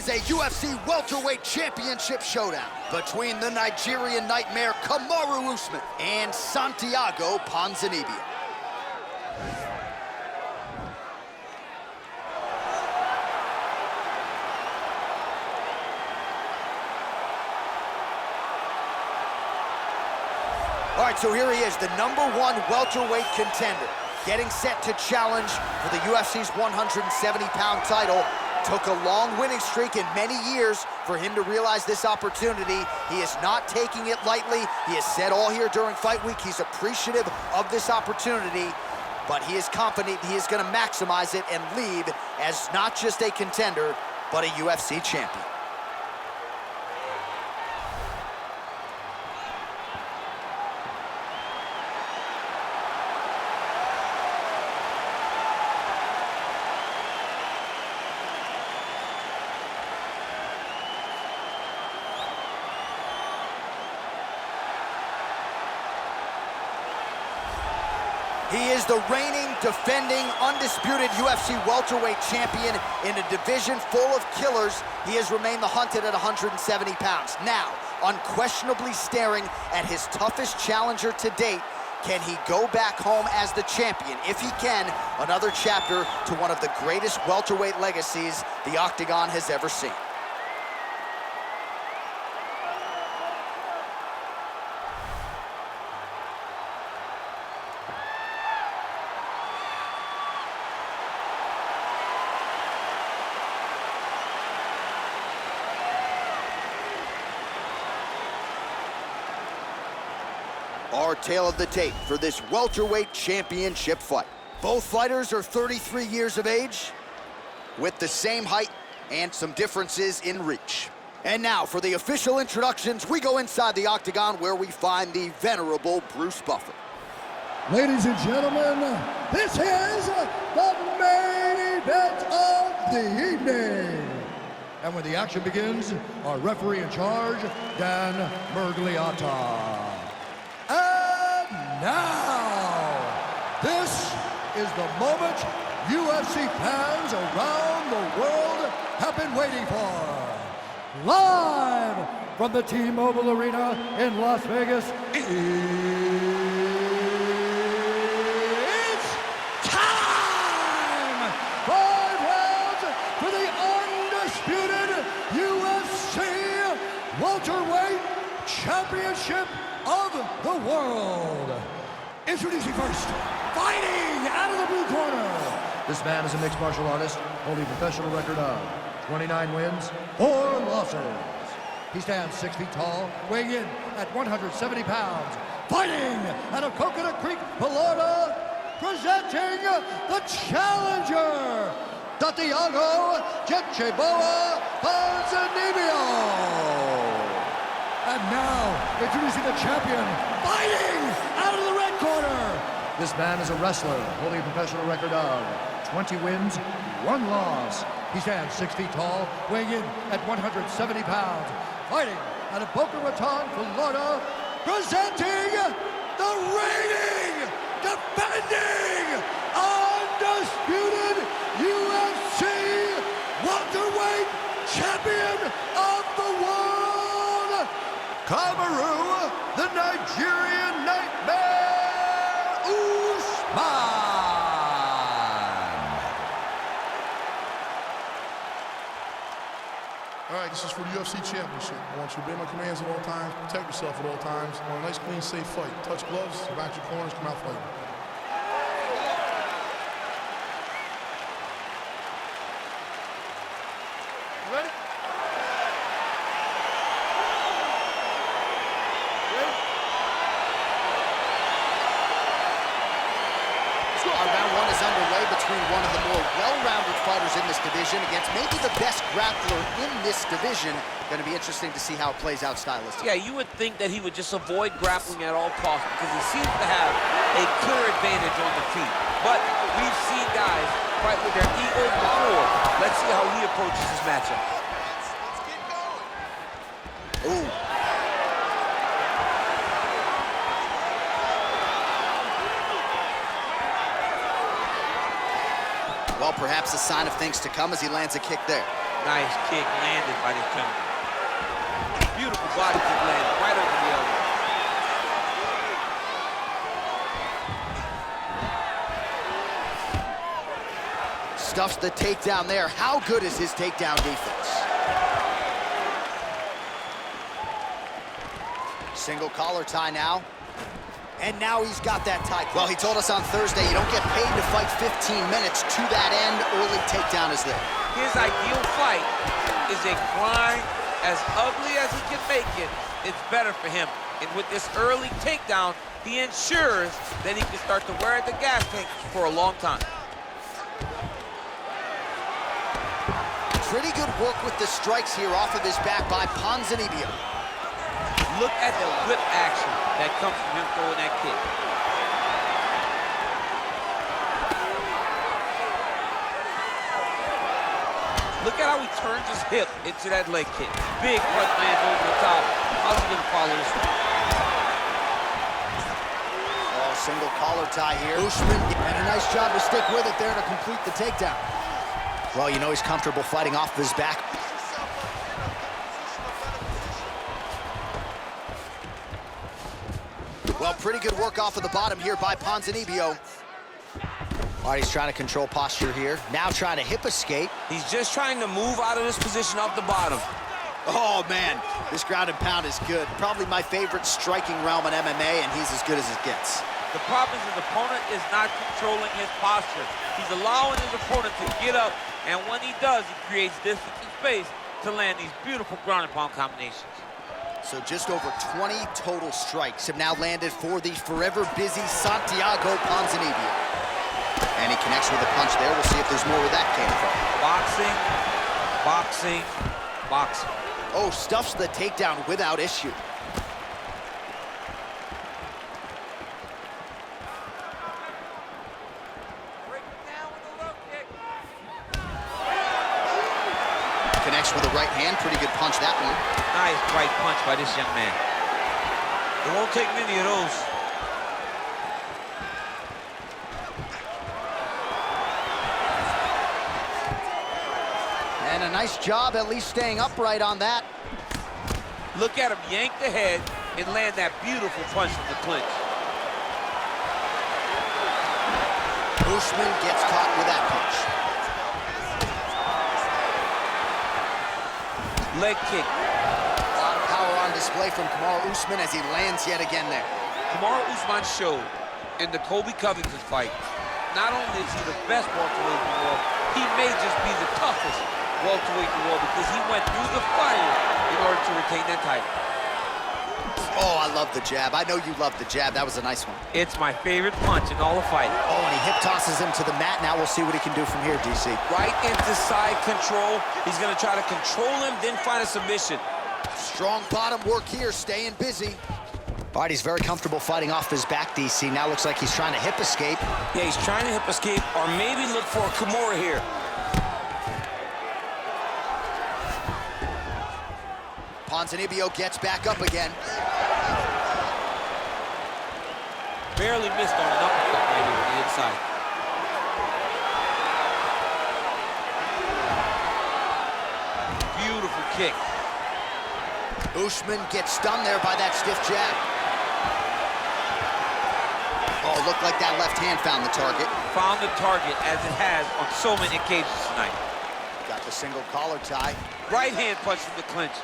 Is a UFC welterweight championship showdown between the Nigerian nightmare Kamaru Usman and Santiago Ponzinibbio. All right, so here he is, the #1 welterweight contender, getting set to challenge for the UFC's 170-pound title. Took a long winning streak in many years for him to realize this opportunity. He is not taking it lightly. He has said all here during fight week he's appreciative of this opportunity, but he is confident he is going to maximize it and leave as not just a contender, but a UFC champion. He is the reigning, defending, undisputed UFC welterweight champion in a division full of killers. He has remained the hunted at 170 pounds. Now, unquestionably staring at his toughest challenger to date. Can he go back home as the champion? If he can, another chapter to one of the greatest welterweight legacies the Octagon has ever seen. Our tale of the tape for this welterweight championship fight. Both fighters are 33 years of age, with the same height and some differences in reach. And now for the official introductions, we go inside the Octagon where we find the venerable Bruce Buffer. Ladies and gentlemen, this is the main event of the evening. And when the action begins, our referee in charge, Dan Mergliata. Now, this is the moment UFC fans around the world have been waiting for. Live from the T-Mobile Arena in Las Vegas, it's time! 5 rounds for the undisputed UFC welterweight championship of the world. Introducing first, fighting out of the blue corner. This man is a mixed martial artist, holding a professional record of 29 wins, 4 losses. He stands 6 feet tall, weighing in at 170 pounds. Fighting out of Coconut Creek, Florida, presenting the challenger, Santiago Ponzinibbio. And now, introducing the champion, fighting out of the red corner. This man is a wrestler, holding a professional record of 20 wins, 1 loss. He stands 6 feet tall, weighing in at 170 pounds. Fighting out of Boca Raton, Florida, presenting the reigning, defending, undisputed UFC welterweight champion of the world, Kamaru, the Nigerian nightmare, Usman. All right, this is for the UFC Championship. I want you to obey my commands at all times, protect yourself at all times. I want a nice, clean, safe fight. Touch gloves, back your corners, come out fighting. You ready? Round 1 is underway between one of the more well-rounded fighters in this division against maybe the best grappler in this division. Going to be interesting to see how it plays out stylistically. Yeah, you would think that he would just avoid grappling at all costs because he seems to have a clear advantage on the feet. But we've seen guys fight with their egos before. Let's see how he approaches this matchup. Let's get going. Ooh. Well, perhaps a sign of things to come as he lands a kick there. Nice kick landed by this gentleman. Beautiful body kick landed right over the elbow. Stuffs the takedown there. How good is his takedown defense? Single collar tie now. And now he's got that tie. Well, he told us on Thursday you don't get paid to fight 15 minutes. To that end, early takedown is there. His ideal fight is a grind. As ugly as he can make it, it's better for him. And with this early takedown, he ensures that he can start to wear the gas tank for a long time. Pretty good work with the strikes here off of his back by Ponzinibbio. Look at the whip action that comes from him throwing that kick. Look at how he turns his hip into that leg kick. Big front lands over the top. How's he gonna follow this one? Oh, single collar tie here. Usman, and a nice job to stick with it there to complete the takedown. Well, you know he's comfortable fighting off his back. Well, pretty good work off of the bottom here by Ponzinibbio. All right, he's trying to control posture here. Now trying to hip escape. He's just trying to move out of this position off the bottom. Oh, man, this ground and pound is good. Probably my favorite striking realm in MMA, and he's as good as it gets. The problem is his opponent is not controlling his posture. He's allowing his opponent to get up, and when he does, he creates distance and space to land these beautiful ground and pound combinations. So just over 20 total strikes have now landed for the forever busy Santiago Ponzinibbio. And he connects with a punch there. We'll see if there's more where that came from. Boxing, boxing, boxing. Oh, stuffs the takedown without issue. Connects with a right hand. Pretty good punch, that one. Nice right punch by this young man. It won't take many of those. And a nice job at least staying upright on that. Look at him yank the head and land that beautiful punch from the clinch. Usman gets caught with that punch. Leg kick. A lot of power on display from Kamaru Usman as he lands yet again there. Kamaru Usman showed in the Colby Covington fight, not only is he the best welterweight in the world, he may just be the toughest welterweight in the world because he went through the fire in order to retain that title. Oh, I love the jab. I know you love the jab. That was a nice one. It's my favorite punch in all the fighting. Oh, and he hip tosses him to the mat. Now we'll see what he can do from here, DC. Right into side control. He's going to try to control him, then find a submission. Strong bottom work here, staying busy. All right, he's very comfortable fighting off his back, DC. Now looks like he's trying to hip escape. Yeah, he's trying to hip escape or maybe look for a Kamaru here. Ponzinibbio gets back up again. Barely missed on an uppercut right here on the inside. Beautiful kick. Usman gets stunned there by that stiff jab. Oh, it looked like that left hand found the target. Found the target as it has on so many occasions tonight. Got the single collar tie. Right hand punch from the clinch.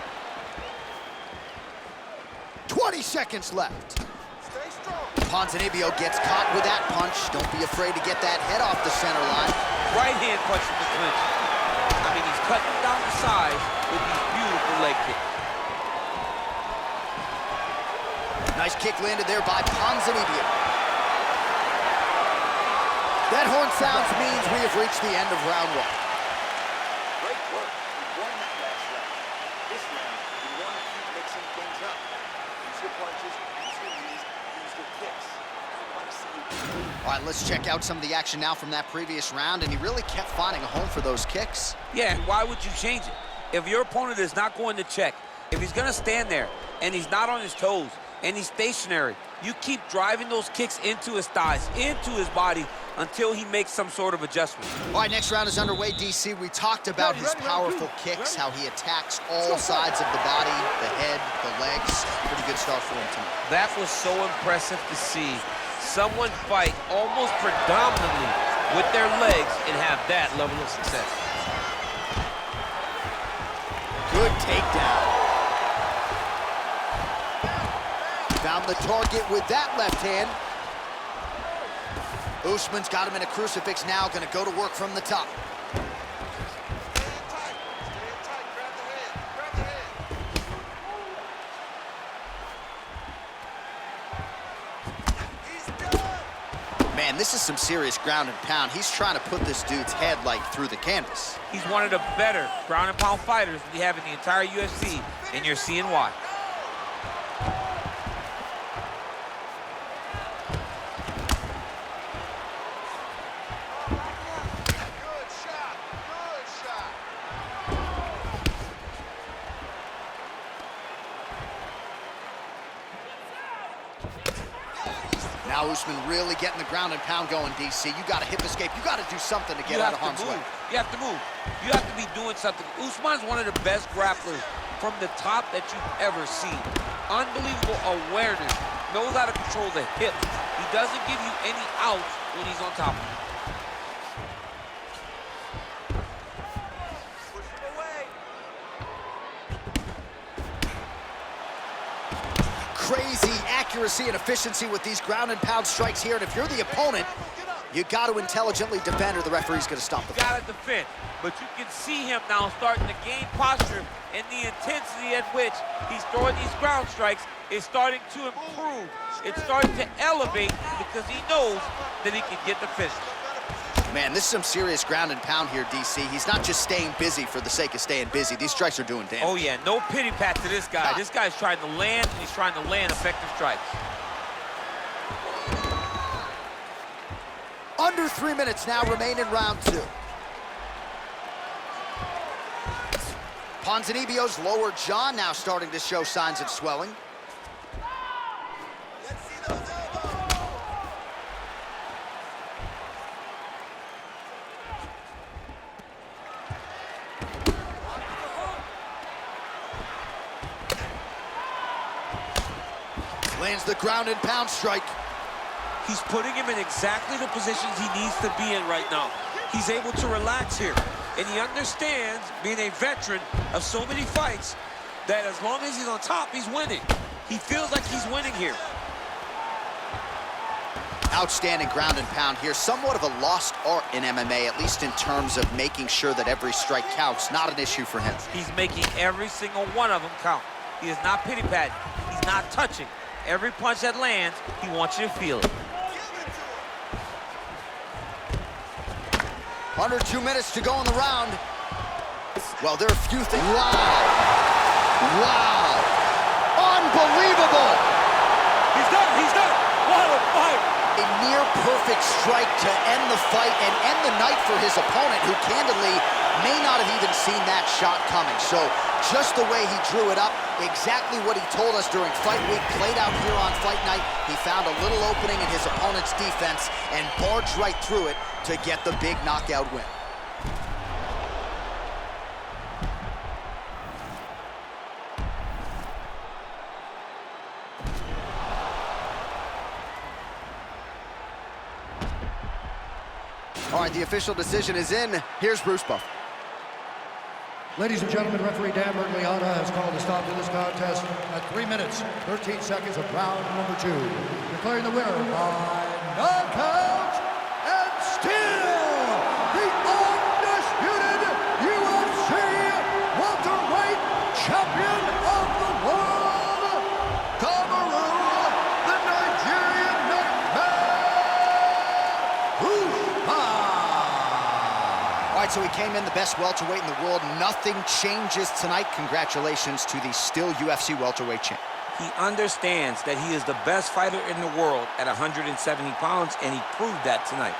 20 seconds left. Ponzinibbio gets caught with that punch. Don't be afraid to get that head off the center line. Right hand punch from the clinch. I mean, he's cutting down the sides with these beautiful leg kicks. Nice kick landed there by Ponzinibbio. That horn sounds means we have reached the end of round one. Great work. You won that last round. This round, you want to keep mixing things up. Use your punches, use your knees, use your kicks. I want to see you. All right, let's check out some of the action now from that previous round, and he really kept finding a home for those kicks. Yeah, and why would you change it? If your opponent is not going to check, if he's going to stand there and he's not on his toes and he's stationary, you keep driving those kicks into his thighs, into his body, until he makes some sort of adjustment. All right, next round is underway, DC. We talked about his powerful kicks, how he attacks all sides of the body, the head, the legs. Pretty good start for him tonight. That was so impressive to see. Someone fight almost predominantly with their legs and have that level of success. Good takedown. Found the target with that left hand. Usman's got him in a crucifix now, gonna go to work from the top. Man, this is some serious ground and pound. He's trying to put this dude's head like through the canvas. He's one of the better ground and pound fighters we have in the entire UFC, and you're seeing why. Now Usman really getting the ground and pound going, DC. You got to hip escape. You got to do something to get out of harm's way. You have to move. You have to be doing something. Usman's one of the best grapplers from the top that you've ever seen. Unbelievable awareness. Knows how to control the hips. He doesn't give you any outs when he's on top of you. Crazy accuracy and efficiency with these ground and pound strikes here. And if you're the opponent, you got to intelligently defend or the referee's going to stop the fight. Got to defend, but you can see him now starting to gain posture, and the intensity at which he's throwing these ground strikes is starting to improve. It's starting to elevate because he knows that he can get the finish. Man, this is some serious ground and pound here, DC. He's not just staying busy for the sake of staying busy. These strikes are doing damage. Oh, yeah, no pity pat to this guy. This guy's trying to land, and he's trying to land effective strikes. Under 3 minutes now remain in round 2. Ponzinibbio's lower jaw now starting to show signs of swelling. Lands the ground and pound strike. He's putting him in exactly the positions he needs to be in right now. He's able to relax here, and he understands, being a veteran of so many fights, that as long as he's on top, he's winning. He feels like he's winning here. Outstanding ground and pound here. Somewhat of a lost art in MMA, at least in terms of making sure that every strike counts. Not an issue for him. He's making every single one of them count. He is not pity-patting. He's not touching. Every punch that lands, he wants you to feel it. Under 2 minutes to go in the round. Well, there are a few things. Wow. Wow. Unbelievable. He's done. He's done. What a fight. A near perfect strike to end the fight and end the night for his opponent, who candidly may not have even seen that shot coming. So just the way he drew it up, exactly what he told us during fight week, played out here on fight night. He found a little opening in his opponent's defense and barged right through it to get the big knockout win. All right, the official decision is in. Here's Bruce Buffer. Ladies and gentlemen, referee Dan Bergliana has called a stop to this contest at 3 minutes, 13 seconds of round number 2. Declaring the winner by knockout and still the undisputed UFC welterweight champion of the world, Kamaru, the Nigerian Nightmare, Usman. All right, so he came in the best welterweight in the world. Nothing changes tonight. Congratulations to the still UFC welterweight champ. He understands that he is the best fighter in the world at 170 pounds, and he proved that tonight.